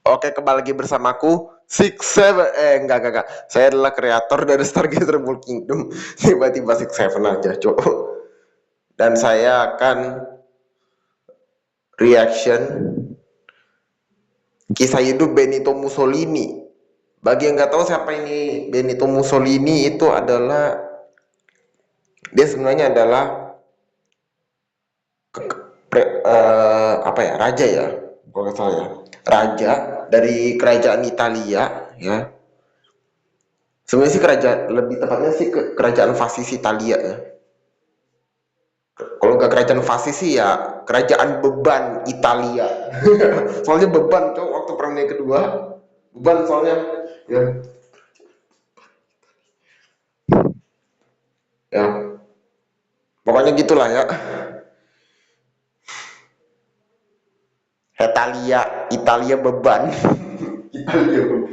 Oke, kembali lagi bersamaku Six Seven. Enggak. Saya adalah kreator dari Stargazer World Kingdom. Tiba-tiba Six Seven aja, cok. Dan saya akan reaction kisah hidup Benito Mussolini. Bagi yang nggak tahu siapa ini Benito Mussolini, itu adalah dia sebenarnya adalah apa ya, raja ya, kalau nggak salah ya, raja dari kerajaan Italia ya. Sebenarnya sih kerajaan, lebih tepatnya sih kerajaan fasis Italia ya. Kalau nggak kerajaan fasis sih ya kerajaan beban Italia. Soalnya beban tuh waktu perang dunia kedua, beban soalnya ya. Ya, pokoknya gitulah ya. Italia beban. Italia beban.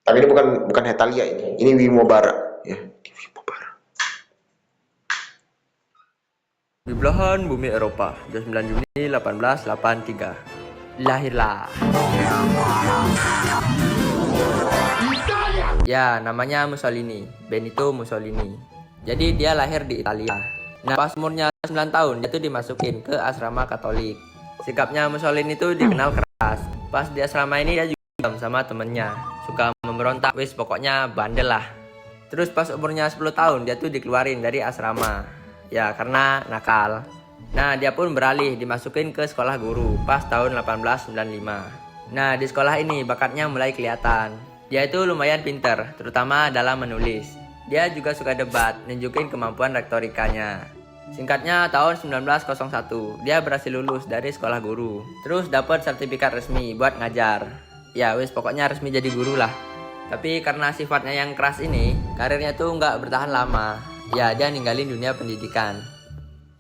Tapi ini bukan Hetalia ini. Ini Wimobara ya. Di belahan bumi Eropa, 29 Juni 1883, lahirlah. Ya, namanya Mussolini, Benito Mussolini. Jadi dia lahir di Italia. Nah, pas umurnya 9 tahun, dia tuh dimasukin ke asrama Katolik. Sikapnya Mussolini tuh dikenal keras. Pas di asrama ini dia juga sama temennya, suka memberontak, wis pokoknya bandel lah. Terus pas umurnya 10 tahun, dia tuh dikeluarin dari asrama. Ya, karena nakal. Nah, dia pun beralih dimasukin ke sekolah guru pas tahun 1895. Nah, di sekolah ini bakatnya mulai kelihatan. Dia itu lumayan pinter, terutama dalam menulis. Dia juga suka debat, nunjukin kemampuan retorikanya. Singkatnya, tahun 1901, dia berhasil lulus dari sekolah guru. Terus dapat sertifikat resmi buat ngajar. Ya, wis pokoknya resmi jadi guru lah. Tapi karena sifatnya yang keras ini, karirnya tuh nggak bertahan lama. Ya, dia ninggalin dunia pendidikan.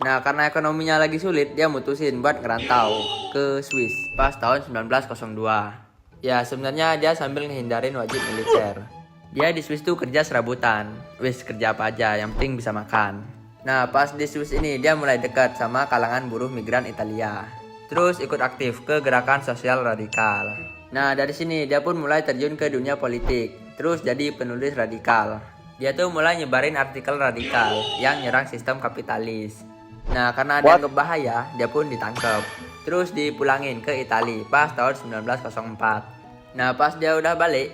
Nah, karena ekonominya lagi sulit, dia mutusin buat ngerantau ke Swiss pas tahun 1902. Ya, sebenarnya dia sambil ngehindarin wajib militer. Dia di Swiss tuh kerja serabutan. Wis, kerja apa aja, yang penting bisa makan. Nah, pas di Swiss ini, dia mulai dekat sama kalangan buruh migran Italia. Terus ikut aktif ke gerakan sosial radikal. Nah, dari sini dia pun mulai terjun ke dunia politik. Terus jadi penulis radikal. Dia tuh mulai nyebarin artikel radikal yang nyerang sistem kapitalis. Nah, karena dianggap bahaya, dia pun ditangkap. Terus dipulangin ke Italia pas tahun 1904. Nah, pas dia udah balik,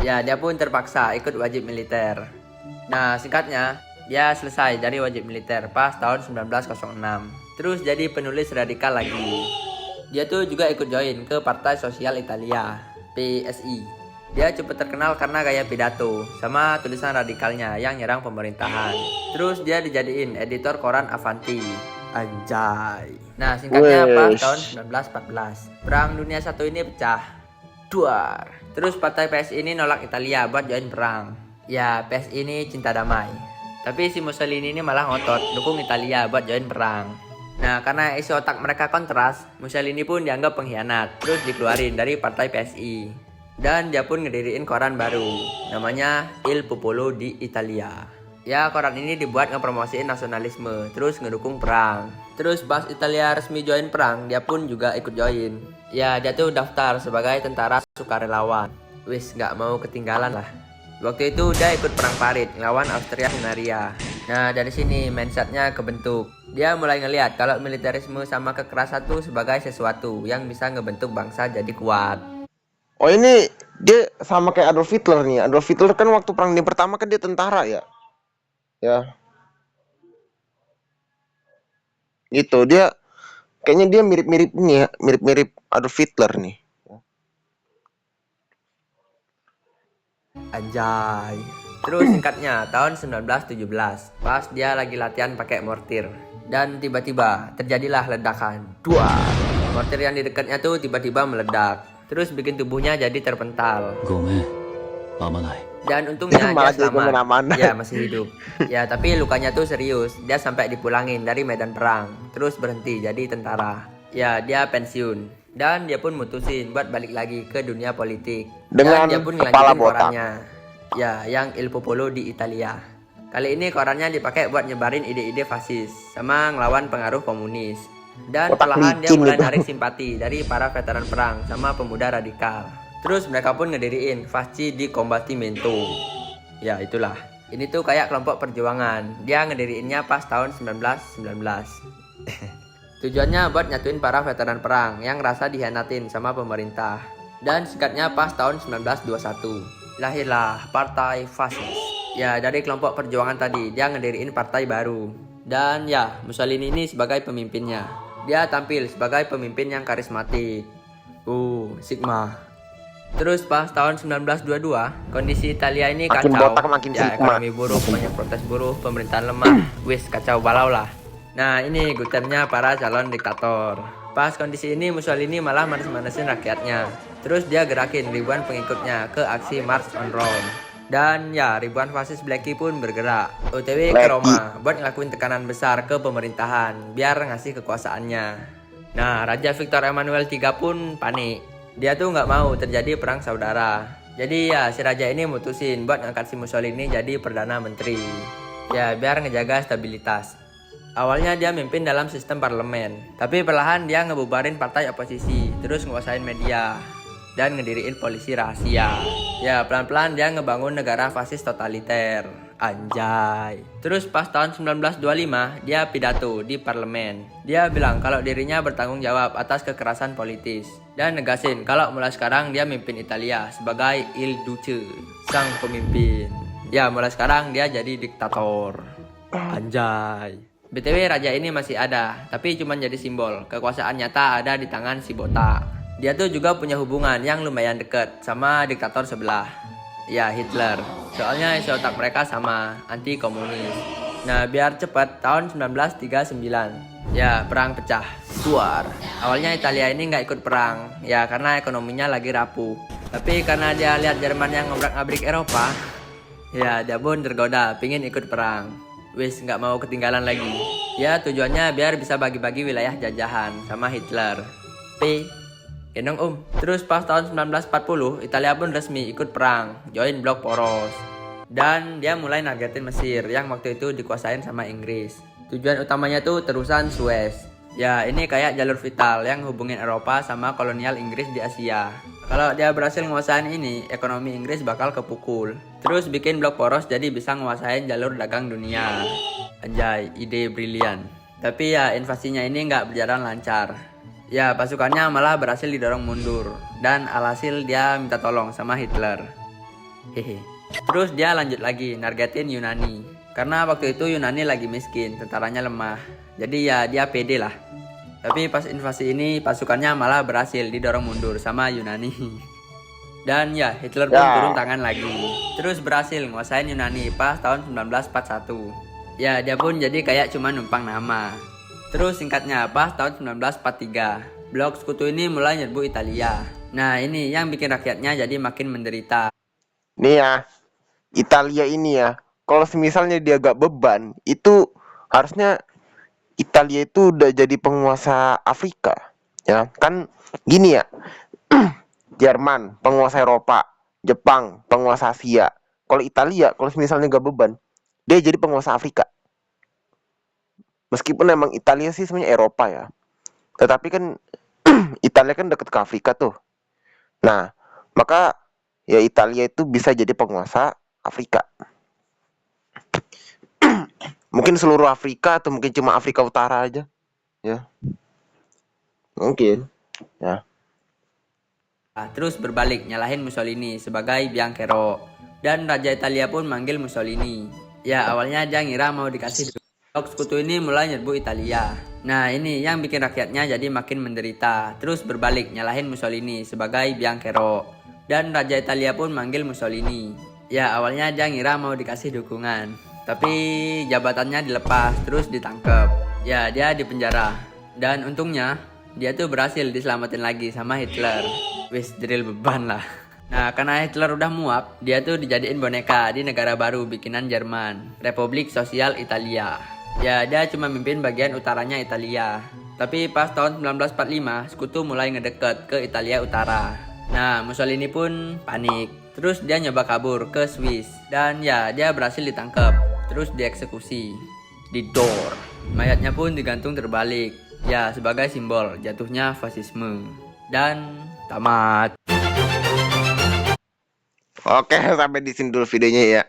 ya dia pun terpaksa ikut wajib militer. Nah, singkatnya, dia selesai dari wajib militer pas tahun 1906. Terus jadi penulis radikal lagi. Dia tuh juga ikut join ke Partai Sosial Italia, PSI. Dia cepat terkenal karena gaya pidato sama tulisan radikalnya yang nyerang pemerintahan. Terus dia dijadiin editor koran Avanti. Anjay. Nah, singkatnya pas tahun 1914, Perang Dunia I ini pecah. Duar. Terus partai PSI ini nolak Italia buat join perang. Ya, PSI ini cinta damai. Tapi si Mussolini ini malah ngotot dukung Italia buat join perang. Nah, karena isi otak mereka kontras, Mussolini pun dianggap pengkhianat. Terus dikeluarin dari partai PSI. Dan dia pun ngediriin koran baru, namanya Il Popolo di Italia. Ya, koran ini dibuat ngepromosiin nasionalisme, terus ngedukung perang. Terus pas Italia resmi join perang, dia pun juga ikut join. Ya, dia tuh daftar sebagai tentara sukarelawan. Wis, gak mau ketinggalan lah. Waktu itu dia ikut perang Parit ngelawan Austria-Hungaria. Nah, dari sini mindsetnya kebentuk. Dia mulai ngelihat kalau militerisme sama kekerasan tuh sebagai sesuatu yang bisa ngebentuk bangsa jadi kuat. Oh, ini dia sama kayak Adolf Hitler nih. Adolf Hitler kan waktu perang dunia pertama kan dia tentara ya. Ya. Gitu. Dia kayaknya dia mirip-mirip ini ya, mirip-mirip Adolf Hitler nih. Anjay. Terus singkatnya tahun 1917, pas dia lagi latihan pakai mortir. Dan tiba-tiba terjadilah ledakan. Dua. Mortir yang di dekatnya tuh tiba-tiba meledak. Terus bikin tubuhnya jadi terpental. Dan untungnya dia selamat. Ya, masih hidup. Ya, tapi lukanya tuh serius. Dia sampai dipulangin dari medan perang. Terus berhenti jadi tentara. Ya, dia pensiun. Dan dia pun mutusin buat balik lagi ke dunia politik. Dan dia pun ngelanjutin korannya. Ya, yang Il Popolo di Italia. Kali ini korannya dipakai buat nyebarin ide-ide fasis sama ngelawan pengaruh komunis. Dan Otak perlahan dia licin mulai gitu. narik simpati dari para veteran perang sama pemuda radikal. Terus mereka pun ngediriin Fasci di Combattimento. Ya itulah. Ini tuh kayak kelompok perjuangan. Dia ngediriinnya pas tahun 1919. Tujuannya buat nyatuin para veteran perang yang rasa dihianatin sama pemerintah. Dan singkatnya pas tahun 1921. Lahirlah Partai Fasis. Ya, dari kelompok perjuangan tadi, dia ngediriin partai baru. Dan ya, Mussolini ini sebagai pemimpinnya. Dia tampil sebagai pemimpin yang karismatik. Sigma. Terus pas tahun 1922, kondisi Italia ini Makin kacau. botak makin Ya, Sigma. ekonomi buruk, banyak protes buruh, pemerintahan lemah. Wis, kacau balau lah. Nah, ini gutemnya para calon diktator. Pas kondisi ini, Mussolini malah manas-manasin rakyatnya. Terus dia gerakin ribuan pengikutnya ke aksi March on Rome. Dan ya, ribuan fasis Blackie pun bergerak OTW ke Roma buat ngelakuin tekanan besar ke pemerintahan biar ngasih kekuasaannya. Nah, Raja Victor Emmanuel III pun panik. Dia tuh nggak mau terjadi perang saudara. Jadi ya, si raja ini mutusin buat ngangkat si Mussolini jadi Perdana Menteri. Ya, biar ngejaga stabilitas. Awalnya dia mimpin dalam sistem parlemen, tapi perlahan dia ngebubarin partai oposisi, terus nguasain media, dan ngediriin polisi rahasia. Ya, pelan-pelan dia ngebangun negara fasis totaliter. Anjay. Terus pas tahun 1925, dia pidato di parlemen. Dia bilang kalau dirinya bertanggung jawab atas kekerasan politis. Dan negasin kalau mulai sekarang dia mimpin Italia sebagai Il Duce, sang pemimpin. Ya, mulai sekarang dia jadi diktator. Anjay. BTW raja ini masih ada, tapi cuma jadi simbol. Kekuasaan nyata ada di tangan si botak. Dia tuh juga punya hubungan yang lumayan deket sama diktator sebelah. Ya, Hitler. Soalnya isi otak mereka sama, anti komunis. Nah, biar cepat, tahun 1939. Ya, perang pecah. Suar. Awalnya Italia ini nggak ikut perang, ya karena ekonominya lagi rapuh. Tapi karena dia lihat Jerman yang ngobrak-ngabrik Eropa, ya dia pun tergoda, pingin ikut perang. Wis nggak mau ketinggalan lagi. Ya, tujuannya biar bisa bagi-bagi wilayah jajahan sama Hitler. Gendong Terus pas tahun 1940, Italia pun resmi ikut perang, join blok poros. Dan dia mulai nargetin Mesir yang waktu itu dikuasain sama Inggris. Tujuan utamanya tuh terusan Suez. Ya, ini kayak jalur vital yang hubungin Eropa sama kolonial Inggris di Asia. Kalau dia berhasil nguasain ini, ekonomi Inggris bakal kepukul. Terus bikin blok poros jadi bisa nguasain jalur dagang dunia. Anjay, ide brilian. Tapi ya, invasinya ini nggak berjalan lancar. Ya, pasukannya malah berhasil didorong mundur. Dan alhasil dia minta tolong sama Hitler. Terus dia lanjut lagi, nargetin Yunani. Karena waktu itu Yunani lagi miskin, tentaranya lemah. Jadi ya dia pede lah. Tapi pas invasi ini, pasukannya malah berhasil didorong mundur sama Yunani. Dan ya, Hitler pun turun tangan lagi. Terus berhasil nguasain Yunani pas tahun 1941. Ya, dia pun jadi kayak cuma numpang nama. Terus singkatnya pas tahun 1943, blok sekutu ini mulai nyerbu Italia. Nah, ini yang bikin rakyatnya jadi makin menderita. Nih ya, Italia ini ya, kalau misalnya dia gak beban, itu harusnya Italia itu udah jadi penguasa Afrika. Ya, kan gini ya. Jerman penguasa Eropa, Jepang penguasa Asia. Kalau Italia, kalau misalnya gak beban, dia jadi penguasa Afrika. Meskipun emang Italia sih sebenarnya Eropa ya, tetapi kan Italia kan deket ke Afrika tuh. Nah, maka ya Italia itu bisa jadi penguasa Afrika. Mungkin seluruh Afrika atau mungkin cuma Afrika Utara aja, ya. Mungkin, ya. Terus berbalik nyalahin Mussolini sebagai Bianchero. Dan Raja Italia pun manggil Mussolini. Ya, awalnya dia ngira mau dikasih blok sekutu ini mulai nyerbu Italia. Nah, ini yang bikin rakyatnya jadi makin menderita. Terus berbalik nyalahin Mussolini sebagai Bianchero. Dan Raja Italia pun manggil Mussolini. Ya, awalnya dia ngira mau dikasih dukungan. Tapi jabatannya dilepas, terus ditangkap. Ya, dia dipenjara. Dan untungnya, dia tuh berhasil diselamatin lagi sama Hitler. Wis, drill beban lah. Nah, karena Hitler udah muap, dia tuh dijadiin boneka di negara baru bikinan Jerman, Republik Sosial Italia. Ya, dia cuma mimpin bagian utaranya Italia. Tapi pas tahun 1945, sekutu mulai ngedeket ke Italia Utara. Nah, Mussolini pun panik. Terus dia nyoba kabur ke Swiss. Dan ya, dia berhasil ditangkap. terus dieksekusi di door. Mayatnya pun digantung terbalik, ya sebagai simbol jatuhnya fasisme. Dan tamat. Oke, sampai di sini dulu videonya ya.